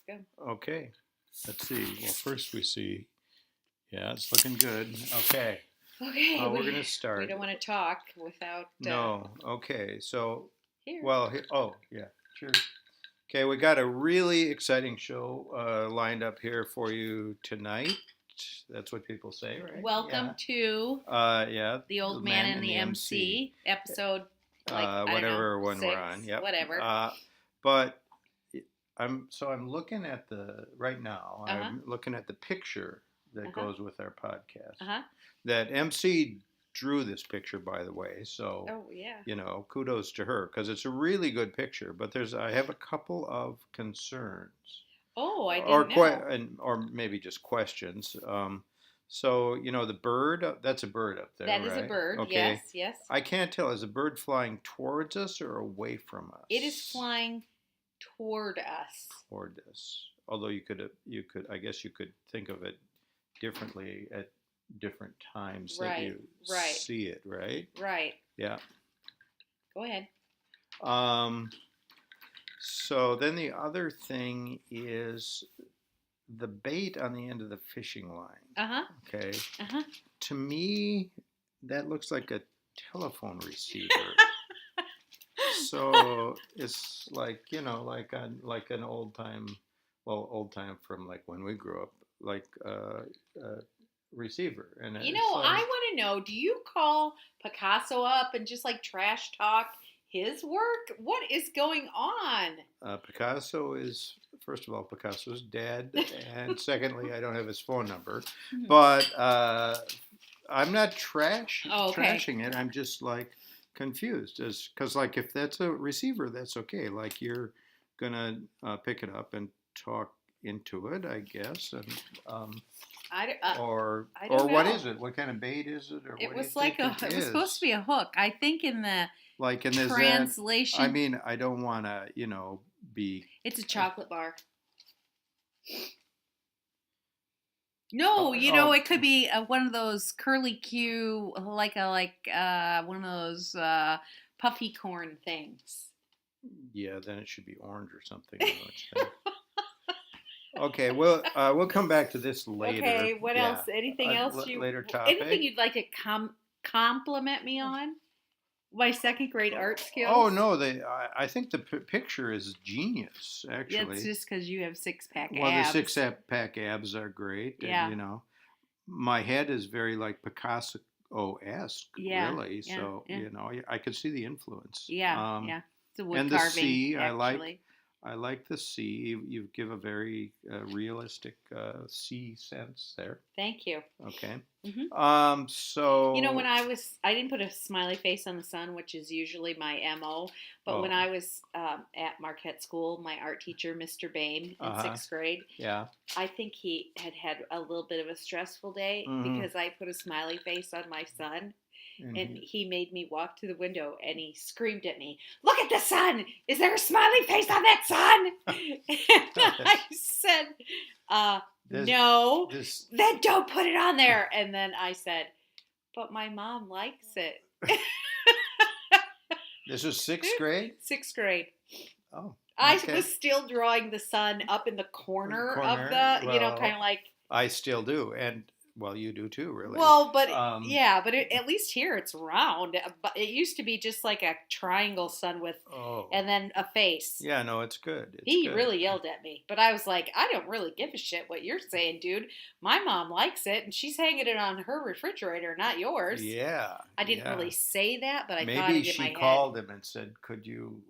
good. Okay. Let's see. Well, first we see. Yeah, it's looking good. Okay. Okay. We're going to start. We don't want to talk without. No. Okay. So. Here. Well. Oh, yeah. Cheers. Okay, we got a really exciting show lined up here for you tonight. That's what people say, right? Welcome to the Old Man and the MC episode, whatever one 6, we're on. Yep. Whatever. But I'm looking at right now. Uh-huh. I'm looking at the picture that goes with our podcast. Uh-huh. That MC drew this picture, by the way. So, kudos to her because it's a really good picture. But I have a couple of concerns. Oh, I didn't know. Or maybe just questions. So, the bird, that's a bird up there, That right? is a bird, okay. Yes. I can't tell. Is a bird flying towards us or away from us? It is flying toward us. Toward us. Although I guess you could think of it differently at different times that you see it, right? Right. Yeah. Go ahead. So then the other thing is the bait on the end of the fishing line. Uh-huh. Okay. Uh-huh. To me, that looks like a telephone receiver. So it's like, like an old time from like when we grew up, like receiver. And I want to know, do you call Picasso up and just like trash talk his work? What is going on? Picasso is, first of all, Picasso's dead, and secondly, I don't have his phone number. Mm-hmm. But I'm not trashing it. I'm just like confused, because like if that's a receiver, that's okay. Like you're gonna pick it up and talk into it, I guess, and or what is it? What kind of bait is it? Or it what was do you think it was supposed to be a hook. I think in the translation. I mean, I don't want to, be. It's a chocolate bar. No, it could be one of those curly Q, like one of those puffy corn things. Yeah, then it should be orange or something. Okay, well, we'll come back to this later. Okay, what else? Anything else? Later topic. Anything you'd like to compliment me on? My second grade art skills? Oh, no, I think the picture is genius, actually. Yeah, it's just because you have six-pack abs. Well, the six-pack abs are great. Yeah. And, my head is very, like, Picasso-esque, really. Yeah, so, I could see the influence. Yeah, It's a wood and carving, the sea, actually. I like the sea. You give a very realistic sea sense there. Thank you. Okay. Mm-hmm. So. When I didn't put a smiley face on the sun, which is usually my MO. But when I was at Marquette School, my art teacher, Mr. Bame, in 6th grade, I think he had a little bit of a stressful day because I put a smiley face on my son. And he made me walk to the window and he screamed at me, "Look at the sun! Is there a smiley face on that sun?" And I said, "No, then don't put it on there." And then I said, "But my mom likes it." This was 6th grade? 6th grade. Oh. Okay. I was still drawing the sun up in the corner of the, kind of like. I still do. And. Well, you do too, really. Well, but at least here it's round. But it used to be just like a triangle sun with, and then a face. Yeah, no, it's good. He really yelled at me, but I was like, I don't really give a shit what you're saying, dude. My mom likes it, and she's hanging it on her refrigerator, not yours. Yeah. I didn't really say that, but I thought it in my head. Maybe she called him and said, "Could you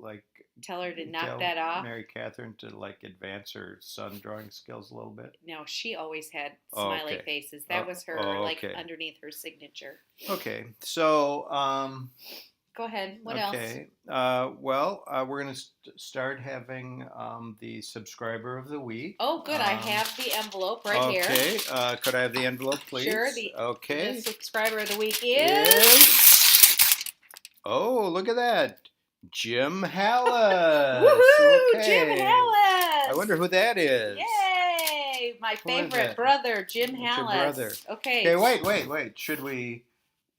tell her to knock that off?" Mary Catherine to advance her sun drawing skills a little bit. No, she always had smiley faces. That was her underneath her signature. Okay, so go ahead. What else? Okay, we're gonna start having the subscriber of the week. Oh, good. I have the envelope here. Okay, could I have the envelope, please? Sure. The subscriber of the week is. Oh, look at that. Jim Hallis. Woohoo! Okay. Jim Hallis. I wonder who that is. Yay! My favorite brother, Jim Hallis. Your brother. Okay. Okay, wait. Should we?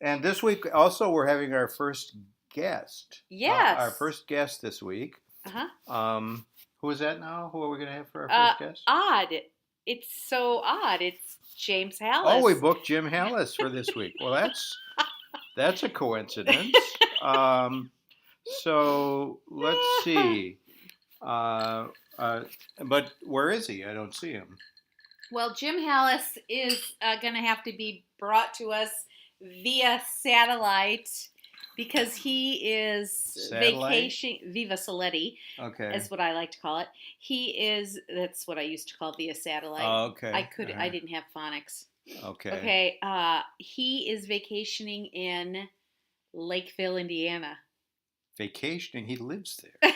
And this week also we're having our first guest. Yes. Our first guest this week. Who is that now? Who are we going to have for our first guest? Odd. It's so odd. It's James Hallis. Oh, we booked Jim Hallis for this week. Well, that's a coincidence. So let's see. But where is he? I don't see him. Well, Jim Hallis is going to have to be brought to us via satellite because he is vacationing. Viva Saletti, is what I like to call it. That's what I used to call via satellite. Oh, okay. I didn't have phonics. Okay. Okay. He is vacationing in Lakeville, Indiana. Vacationing? He lives there.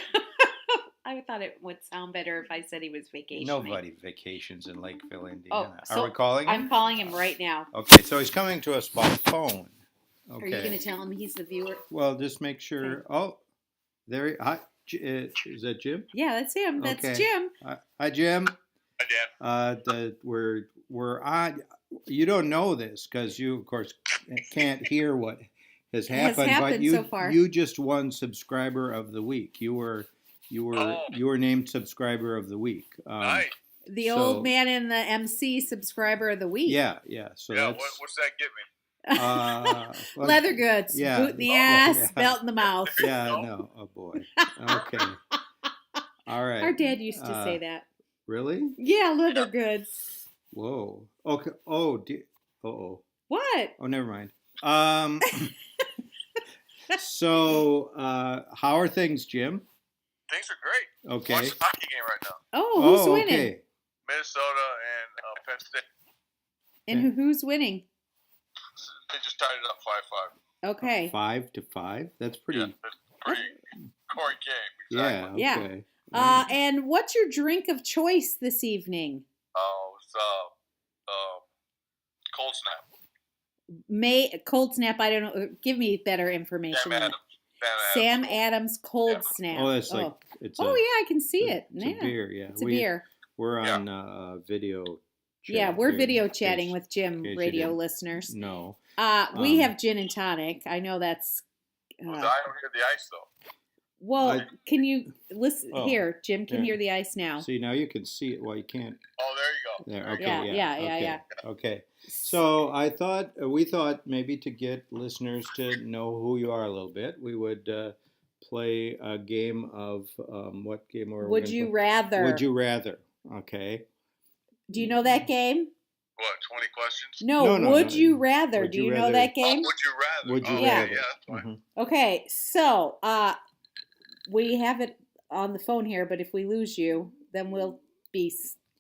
I thought it would sound better if I said he was vacationing. Nobody vacations in Lakeville, Indiana. So are we calling him? I'm calling him right now. Okay, so he's coming to us by phone. Okay. Are you going to tell him he's the viewer? Well, just make sure. Okay. Oh, there. Hi, is that Jim? Yeah, that's him. That's Jim. Hi, Jim. Hi, Dan. We're on. You don't know this because you, of course, can't hear what has happened. But you, so far. You just won Subscriber of the Week. You were named Subscriber of the Week. Nice. The old man in the MC Subscriber of the Week. Yeah. So what's that give me? Leather goods, boot in the ass, belt in the mouth. Yeah, no. Oh boy. Okay. All right. Our dad used to say that. Really? Yeah, leather goods. Whoa. Okay. Oh. What? Oh, never mind. So, how are things, Jim? Things are great. Okay. Watching the hockey game right now. Oh, who's winning? Okay. Minnesota and Penn State. And who's winning? They just tied it up 5-5. Okay. 5-5. That's pretty. Yeah, that's pretty great game. Exactly. Yeah. Okay. Yeah. And what's your drink of choice this evening? It's Cold Snap. Cold Snap. I don't know. Give me better information. Sam Adams Cold Snap. Oh, that's like it's. Yeah, I can see it. It's a beer. Yeah, it's a beer. We're on video. Yeah, we're video chatting with Jim, radio listeners. No. We have gin and tonic. I know that's. I don't hear the ice though. Well, can you listen here? Jim can hear the ice now. See, now you can see it. Well, you can't. Oh, there you go. There. Okay. Yeah. Okay. So we thought maybe to get listeners to know who you are a little bit, we would play a game of what game were we Would you rather? Would you rather? Okay. Do you know that game? What, 20 questions? No, would you rather? Do you know that game? Would you rather? Would you rather? Yeah, that's fine. Mm-hmm. Okay, so we have it on the phone here, but if we lose you, then we'll be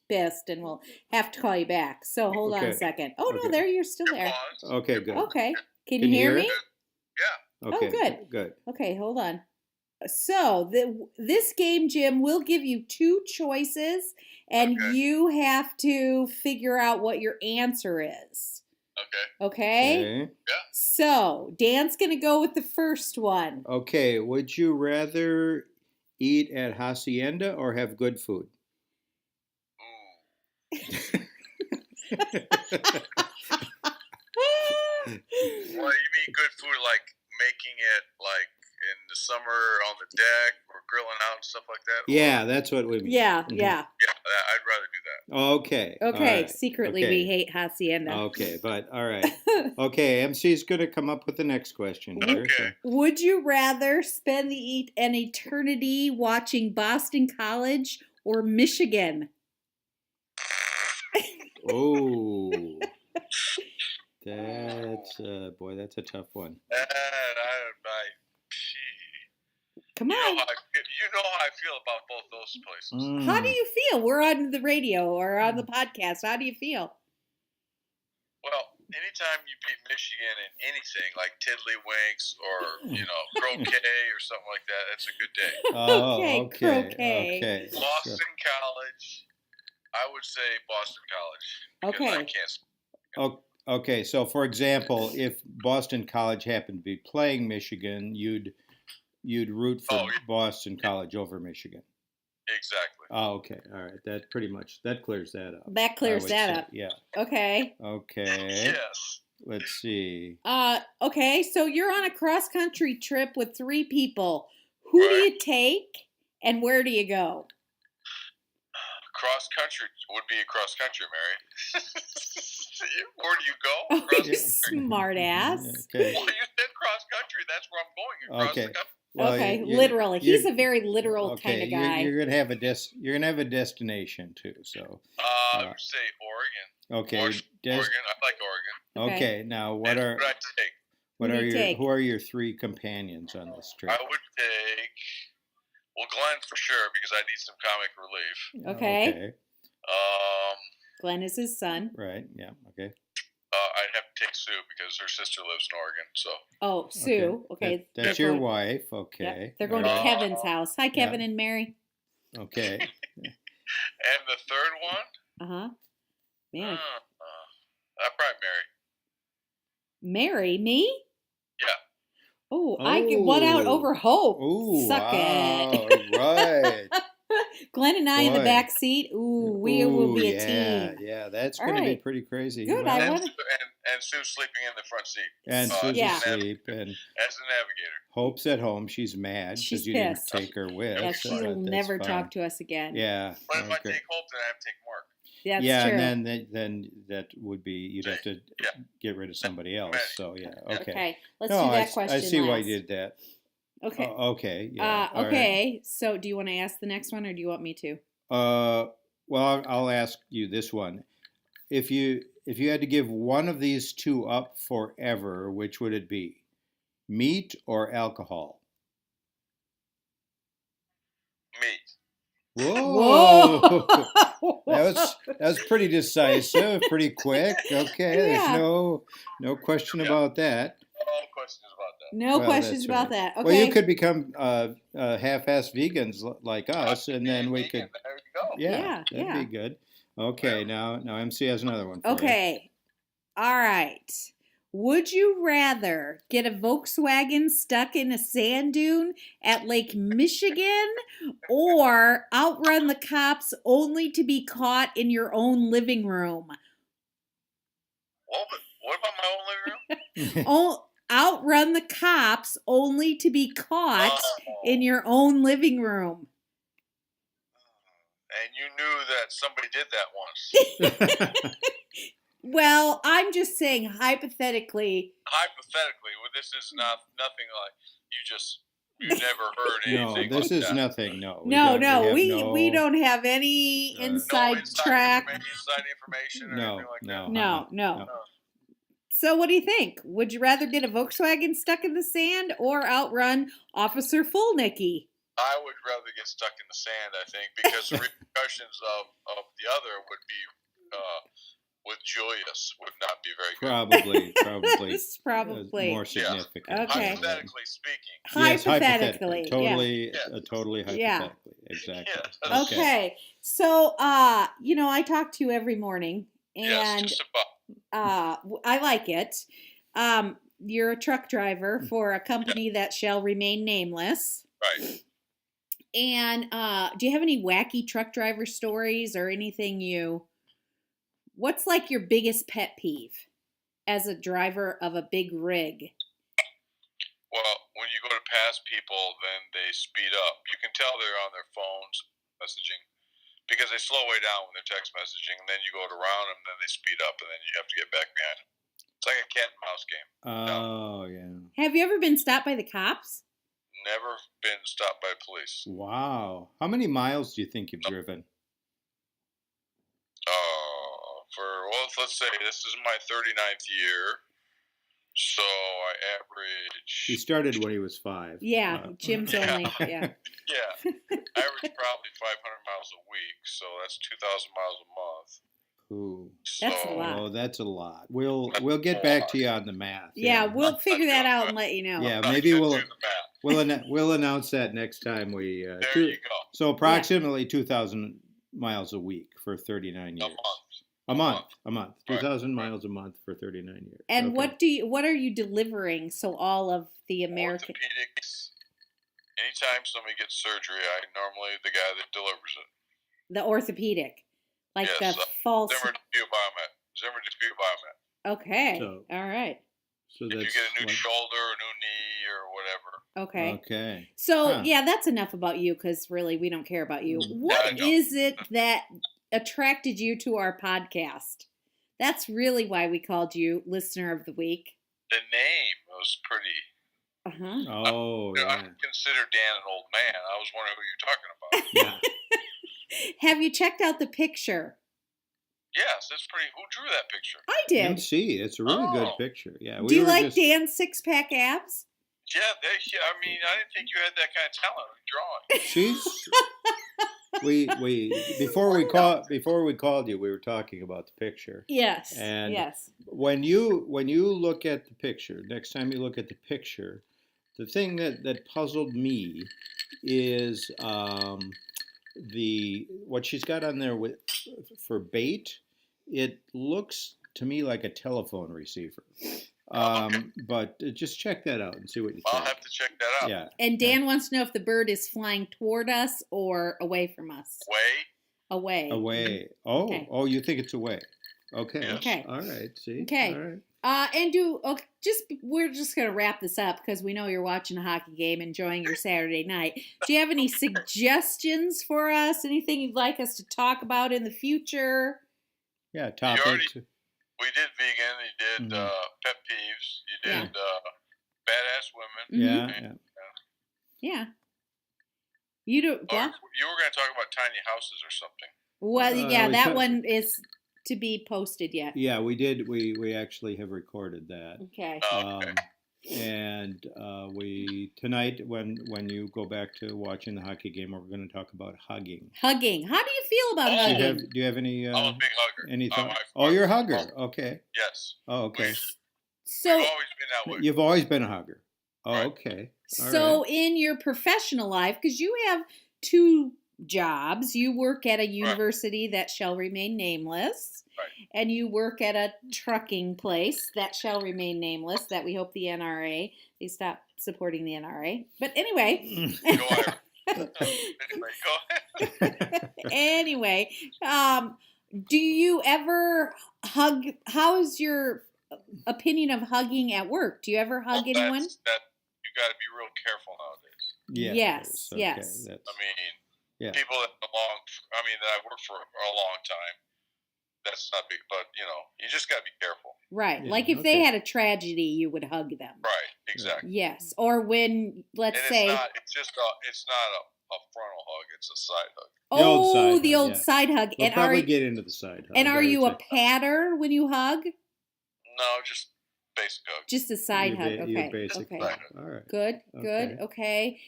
pissed and we'll have to call you back. So hold on a second. Oh, no, there you're still there. Okay, good. Okay. Can you hear me? Yeah. Okay. Oh, good. Okay, hold on. So this game, Jim, will give you two choices, and you have to figure out what your answer is. Okay? Yeah. So Dan's going to go with the first one. Okay. Would you rather eat at Hacienda or have good food? Well, you mean good food like making it like in the summer on the deck or grilling out and stuff like that? Yeah, that's what we mean. Yeah. I'd rather do that. Okay. Right. Secretly, we hate Hacienda. Okay, but all right. Okay, MC's going to come up with the next question here. Okay. Would you rather spend an eternity watching Boston College or Michigan? Oh. That's that's a tough one. Come on. You know how I feel about both those places. How do you feel? We're on the radio or on the podcast. How do you feel? Well, anytime you beat Michigan in anything like Tiddlywinks or, croquet or something like that, that's a good day. Oh, croquet. Okay. Boston College, I would say Boston College. Okay. I can't. Okay, so for example, if Boston College happened to be playing Michigan, you'd root for Boston College over Michigan. Exactly. Oh, okay. All right. That clears that up. That clears that up. Yeah. Okay. Yes. Let's see. Okay, so you're on a cross-country trip with 3 people. Who do you take and where do you go? Cross country would be a cross country, Mary. Where do you go? Oh, you smart ass. Okay. Well, you said cross country. That's where I'm going. Across the country. Well, okay, literally. He's a very literal kind of guy. You're gonna have a destination too. So. Say Oregon. Okay. Oregon. I like Oregon. Okay. Now, what I take? Who are your three companions on this trip? I would take Glenn for sure because I need some comic relief. Okay. Glenn is his son. Right. Yeah. Okay. I'd have to take Sue because her sister lives in Oregon. So. Oh, Sue. Okay. That's your wife. Okay. Yep. They're going to Kevin's house. Hi, Kevin and Mary. Okay. And the third one? Man. Probably Mary. Mary? Me? Yeah. Oh, I get one out over Hope. Ooh, Suck it. Right. Glenn and I in the back seat. Ooh, we will be a team. Yeah, that's going to be pretty crazy. Good. And Sue sleeping in the front seat. And Sue's asleep. And as the navigator. Hope's at home. She's mad because you didn't take her with. Yeah, she'll never talk to us again. Yeah. But if I take Hope, then I have to take Mark. That's true. And then that would be you'd have to get rid of somebody else. So okay. Let's do that question. I see why you did that. Okay. Okay. Yeah. Okay. Right. So, do you want to ask the next one, or do you want me to? Well, I'll ask you this one. If you had to give one of these two up forever, which would it be? Meat or alcohol? Meat. Whoa! That was pretty decisive, pretty quick. Okay, there's no question about that. No questions about that. No questions about that. Okay. Well, you could become half-assed vegans like us, and then we could. There you go. Yeah, that'd be good. Okay, now MC has another one. Okay, all right. Would you rather get a Volkswagen stuck in a sand dune at Lake Michigan or outrun the cops only to be caught in your own living room? What about my own living room? Outrun the cops only to be caught in your own living room. And you knew that somebody did that once. Well, I'm just saying hypothetically. Hypothetically, well, this is nothing like you never heard anything. No, this like is that. nothing. No. We don't have any inside track. Inside information or anything like that. No. So what do you think? Would you rather get a Volkswagen stuck in the sand or outrun Officer Fulnicki? I would rather get stuck in the sand, I think, because the repercussions of the other would be with Julius would not be very good. Probably more significant. Yeah. Okay. Hypothetically speaking. Yes, hypothetically. Totally hypothetically. Exactly. Yeah. Okay. So, I talk to you every morning, and I like it. You're a truck driver for a company that shall remain nameless. Right. And do you have any wacky truck driver stories or anything what's like your biggest pet peeve as a driver of a big rig? Well, when you go to pass people, then they speed up. You can tell they're on their phones messaging because they slow way down when they're text messaging, and then you go around them, and then they speed up, and then you have to get back behind them. It's like a cat and mouse game. Yeah. Have you ever been stopped by the cops? Never been stopped by police. Wow. How many miles do you think you've driven? Let's say this is my 39th year, so I average. He started when he was 5. Yeah, Jim's only. Yeah. Yeah, average probably 500 miles a week, so that's 2,000 miles a month. Ooh, that's a lot. Oh, that's a lot. We'll get back to you on the math. Yeah, we'll figure that out and let you know. Yeah, maybe we'll announce that next time we. There you go. So approximately 2,000 miles a week for 39 years. A month. 2,000 miles a month for 39 years. And what are you delivering? So all of the American orthopedics. Anytime somebody gets surgery, I normally the guy that delivers it. The orthopedic, like the false. Zimmer Dispute Biomet. Okay. All right. So if you get a new shoulder, a new knee, or whatever. Okay. Okay. So, yeah, that's enough about you because really we don't care about you. What is it that attracted you to our podcast? That's really why we called you Listener of the Week. The name was pretty. Uh-huh. I consider Dan an old man. I was wondering who you're talking about. Yeah. Have you checked out the picture? Yes, it's pretty. Who drew that picture? I did. You see, it's a really good picture. Yeah. Do you like Dan's six-pack abs? Yeah, I mean, I didn't think you had that kind of talent in drawing. Before we called you, we were talking about the picture. Yes. And yes. When you look at the picture, next time you look at the picture, the thing that puzzled me is what she's got on there for bait. It looks to me like a telephone receiver. But just check that out and see what you think. I'll have to check that out. Yeah. And Dan wants to know if the bird is flying toward us or away from us. Away. Away. Oh, okay. Oh, you think it's away? Okay. Yes. Okay. All right. See. Okay. All right. We're just gonna wrap this up because we know you're watching a hockey game, enjoying your Saturday night. Do you have any suggestions for us? Anything you'd like us to talk about in the future? Yeah, topics. We did vegan. You did pet peeves. You did badass women. Yeah. You do. You were going to talk about tiny houses or something. Well, that one is to be posted yet. Yeah, we did. We actually have recorded that. Okay. And we tonight when you go back to watching the hockey game, we're going to talk about hugging. Hugging. How do you feel about hugging? Do you have any? I'm a big hugger. Any thought? You're a hugger. Okay. Yes. Oh, okay. We've always been that way. You've always been a hugger. Oh, right. Okay. So in your professional life, because you have two jobs, you work at a university that shall remain nameless. Right. And you work at a trucking place that shall remain nameless, that we hope the NRA, they stop supporting the NRA. But anyway. Go ahead. Anyway, do you ever hug? How's your opinion of hugging at work? Do you ever hug anyone? You got to be real careful nowadays. Yeah. Yes. I mean, people that I worked for a long time. That's not big, but you just got to be careful. Right. Yeah, like if they had a tragedy, you would hug them. Right. Exactly. Yes. Or when, let's say. It's not a frontal hug. It's a side hug. The old side hug. We'll probably get into the side hug. And are you a patter when you hug? No, just basic hug. Just a side hug. Okay. Okay. All right. Good. Okay.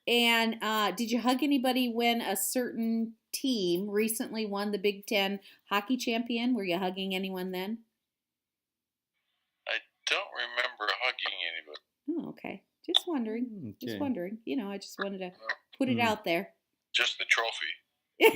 And did you hug anybody when a certain team recently won the Big Ten hockey champion? Were you hugging anyone then? I don't remember hugging anybody. Oh, okay. Just wondering. Okay. Just wondering. I just wanted to put it out there. Just the trophy.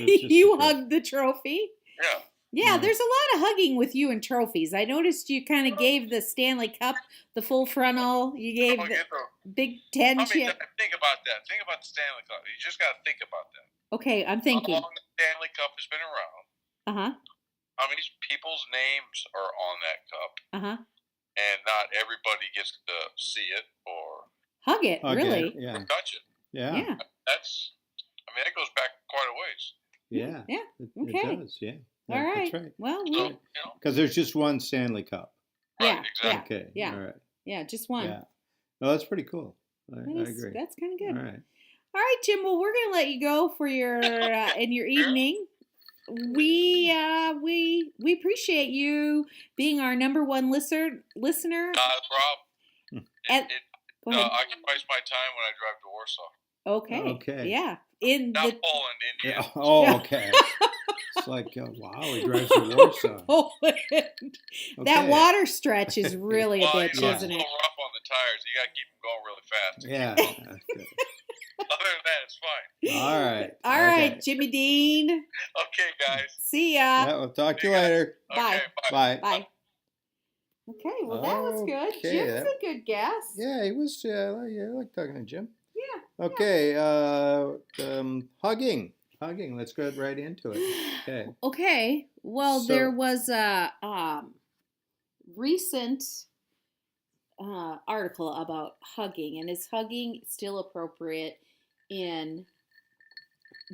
You hugged the trophy? Yeah. Yeah, there's a lot of hugging with you and trophies. I noticed you kind of gave the Stanley Cup the full frontal. You gave the Big Ten chip. Think about that. Think about the Stanley Cup. You just got to think about that. Okay, I'm thinking. How long the Stanley Cup has been around? How many people's names are on that cup? And not everybody gets to see it or hug it. Really? Or touch it. Yeah. That goes back quite a ways. Yeah. Okay. It does. Yeah. All right. That's right. Well, because there's just one Stanley Cup. Right, exactly. Okay. Yeah. All right. Yeah, just one. Yeah. No, that's pretty cool. I agree. That's kind of good. All right. All right, Jim. Well, we're gonna let you go for your in your evening. We appreciate you being our number one listener. Not a problem. It occupies my time when I drive to Warsaw. Okay. Yeah. Poland, India. Yeah. Oh, okay. It's like, wow, he drives to Warsaw. Poland. Okay. That water stretch is really a bitch, isn't it? It's a little rough on the tires. You got to keep them going really fast. Yeah. Other than that, it's fine. All right. All right, Jimmy Dean. Okay, guys. See ya. Yeah, we'll talk to you later. Bye. Okay, bye. Okay, well, that was good. Jim's a good guest. Yeah, he was. I like talking to Jim. Yeah. Okay, hugging. Let's go right into it. Okay. Well, there was a recent article about hugging, and is hugging still appropriate in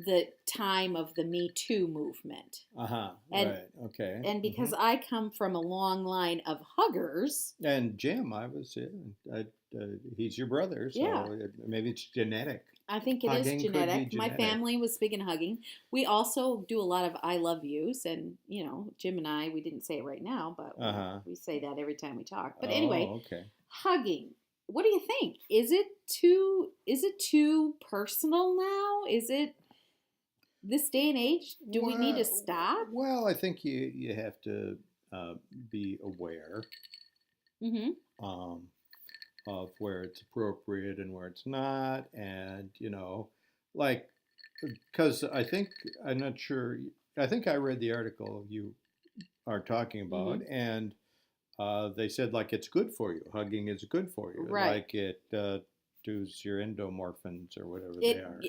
the time of the Me Too movement? Right. Okay. And because I come from a long line of huggers. And Jim, he's your brother, so maybe it's genetic. I think it is genetic. My family was big in hugging. We also do a lot of I love yous, and Jim and I, we didn't say it right now, but we say that every time we talk. But anyway, hugging. What do you think? Is it too personal now? Is it this day and age? Do we need to stop? Well, I think you have to be aware of where it's appropriate and where it's not, and because I'm not sure. I think I read the article you are talking about, and they said it's good for you. Hugging is good for you. Right. Like it does your endomorphins or whatever they are.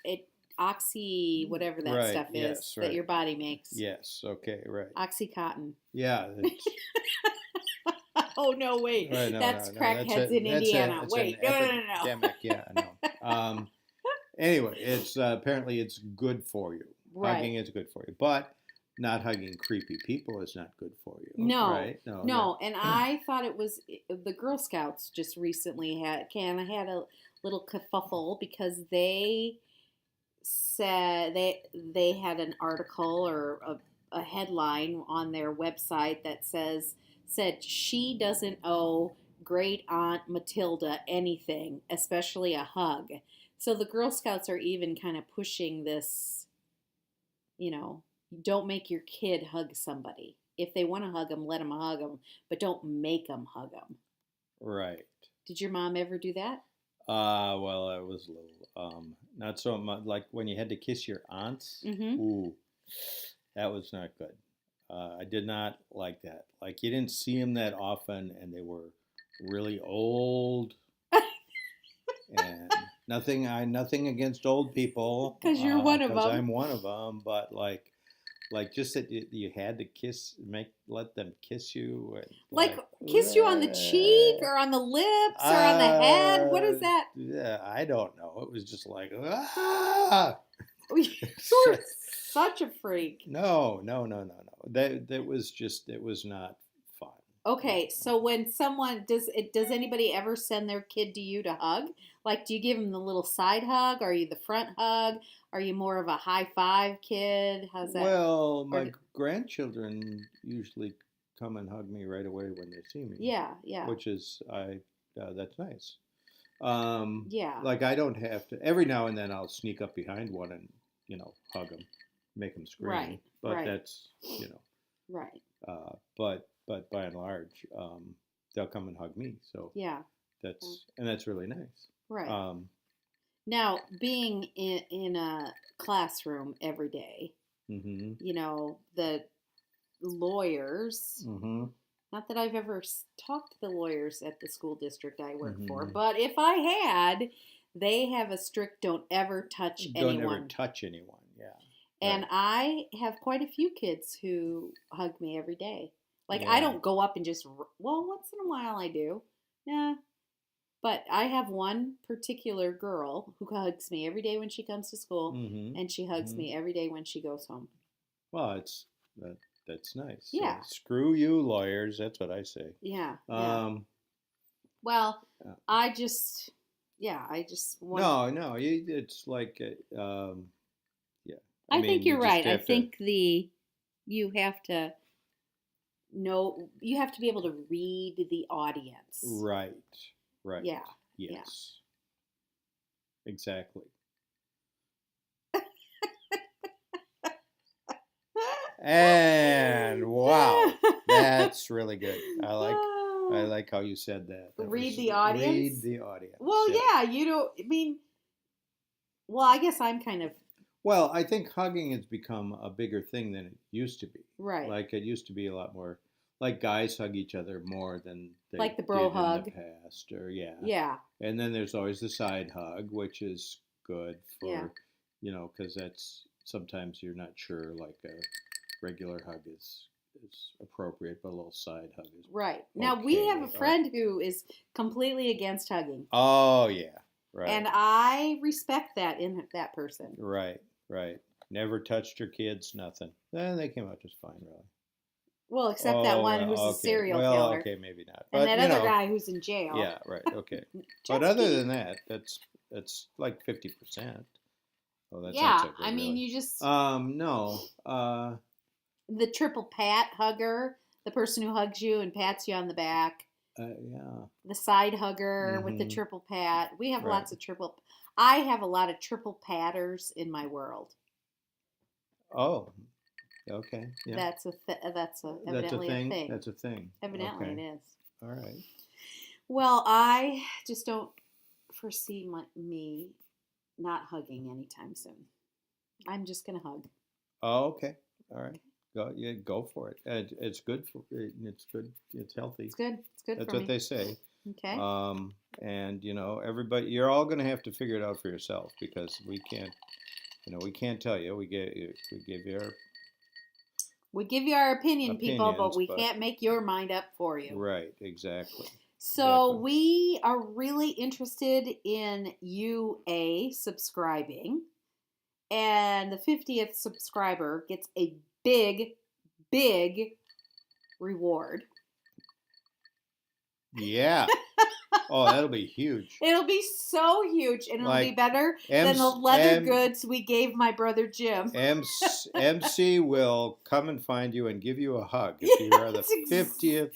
It oxy whatever that stuff is that your body makes. Yes. Okay. Right. Oxycontin. Yeah. Oh no! Wait, that's crackheads in Indiana. Wait, no. Epidemic. Yeah, I know. Anyway, it's apparently it's good for you. Right. Hugging is good for you, but not hugging creepy people is not good for you. No, right? No. And I thought it was the Girl Scouts just recently had a little kerfuffle because they said they had an article or a headline on their website that said she doesn't owe great aunt Matilda anything, especially a hug. So the Girl Scouts are even kind of pushing this, don't make your kid hug somebody. If they want to hug them, let them hug them, but don't make them hug them. Right. Did your mom ever do that? Well, I was a little, not so much, like when you had to kiss your aunts. Ooh, that was not good. I did not like that. Like, you didn't see them that often, and they were really old. And nothing against old people. Because you're one of them. Because I'm one of them. But just that you had to let them kiss you. Kiss you on the cheek or on the lips or on the head. What is that? Yeah, I don't know. It was just like, ah! You're such a freak. No. That was just, it was not fun. Okay, so when someone does anybody ever send their kid to you to hug? Like, do you give them the little side hug? Are you the front hug? Are you more of a high five kid? How's that? Well, my grandchildren usually come and hug me right away when they see me. Yeah. Which is, that's nice. Yeah. Like, I don't have to. Every now and then I'll sneak up behind one and, hug them, make them scream. Right. But that's, Right. But by and large, they'll come and hug me. So yeah. That's really nice. Right. Now, being in a classroom every day, the lawyers, not that I've ever talked to the lawyers at the school district I work for, but if I had, they have a strict don't ever touch anyone. Don't ever touch anyone, yeah. And I have quite a few kids who hug me every day. Like, I don't go up and just, once in a while I do. Yeah. But I have one particular girl who hugs me every day when she comes to school, and she hugs me every day when she goes home. Well, that's nice. Yeah. So, screw you, lawyers. That's what I say. Yeah. Well, I just want... No. It's like, yeah. I think you're right. I think you have to be able to read the audience. Right. Yeah. Yes. Yeah. Exactly. And wow, that's really good. I like how you said that. Read the audience. Read the audience. Well, yeah, I guess I'm kind of. Well, I think hugging has become a bigger thing than it used to be. Right. Like, it used to be a lot more. Like, guys hug each other more than they like the bro did hug in the past, or yeah. And then there's always the side hug, which is good for, because that's sometimes you're not sure. Like, a regular hug is is appropriate, but a little side hug is right. Now we have a friend who is completely against hugging. Oh yeah, right. And I respect that in that person. Right. Never touched her kids, nothing. They came out just fine, really. Well, except that one who's a serial killer. Okay, maybe not. But, and that other guy who's in jail. Yeah, right. Okay. But other than that, that's like 50%. Oh, that's yeah, not so good, I mean, really. you just no. The triple pat hugger, the person who hugs you and pats you on the back. Yeah. The side hugger with the triple pat. We have lots of triple. I have a lot of triple patters in my world. Oh. Okay. Yeah. That's evidently a thing. That's a thing. Evidently it is. All right. Well, I just don't foresee me not hugging anytime soon. I'm just gonna hug. Oh, okay. All right. Go for it. It's good for it's good. It's healthy. It's good. It's good. That's for what they say. Okay. And everybody, you're all going to have to figure it out for yourself because we can't tell you. We give you our opinion, people, but we can't make your mind up for you. Right. Exactly. So we are really interested in you subscribing, and the 50th subscriber gets a big reward. Yeah. Oh, that'll be huge. It'll be so huge, and it'll be better than the leather goods we gave my brother Jim. MC will come and find you and give you a hug if you are the 50th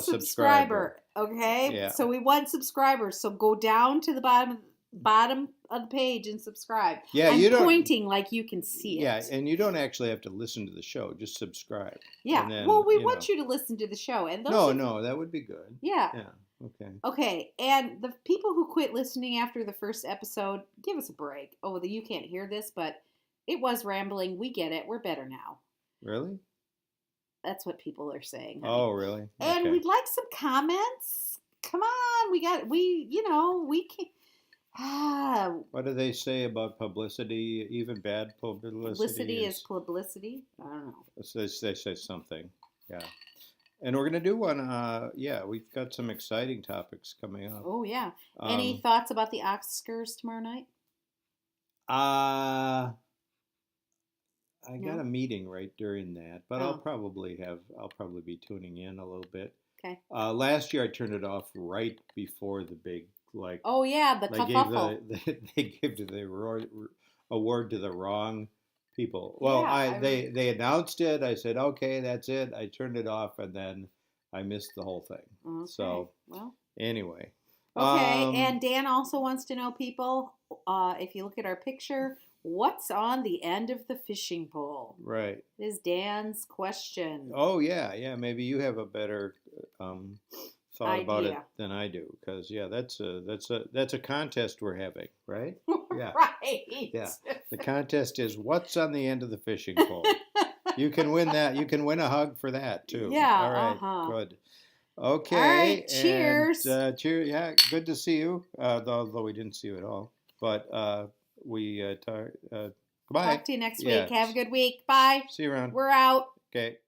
subscriber. Okay? Yeah. So we want subscribers. So go down to the bottom of the page and subscribe. Yeah, I'm pointing like you can see it. Yeah, and you don't actually have to listen to the show. Just subscribe. Yeah. Then, well, we want you to listen to the show. And no, that would be good. Yeah. Yeah. Okay. Okay, and the people who quit listening after the first episode, give us a break. Oh, you can't hear this, but it was rambling. We get it. We're better now. Really? That's what people are saying. Honey. Oh, really? Okay. And we'd like some comments. Come on, we can. What do they say about publicity? Even bad publicity? Publicity is publicity? I don't know. They say something. Yeah. And we're going to do one. We've got some exciting topics coming up. Oh, yeah. Any thoughts about the Oscars tomorrow night? I got a meeting right during that, but I'll probably be tuning in a little bit. Okay. Last year I turned it off right before the big Oh yeah, the kerfuffle. They gave the award to the wrong people. Well, they announced it. I said, okay, that's it. I turned it off, and then I missed the whole thing. Okay. So anyway. Okay, and Dan also wants to know, people, if you look at our picture, what's on the end of the fishing pole? Right. It is Dan's question. Oh yeah. Maybe you have a better thought about it than I do, because that's a contest we're having, right? Yeah. Right. Yeah. The contest is what's on the end of the fishing pole. You can win that. You can win a hug for that too. Yeah. All right. Good. Okay. All right. Cheers. And, cheers. Yeah. Good to see you. Although we didn't see you at all, but goodbye. Talk to you next week. Have a good week. Bye. See you around. We're out. Okay.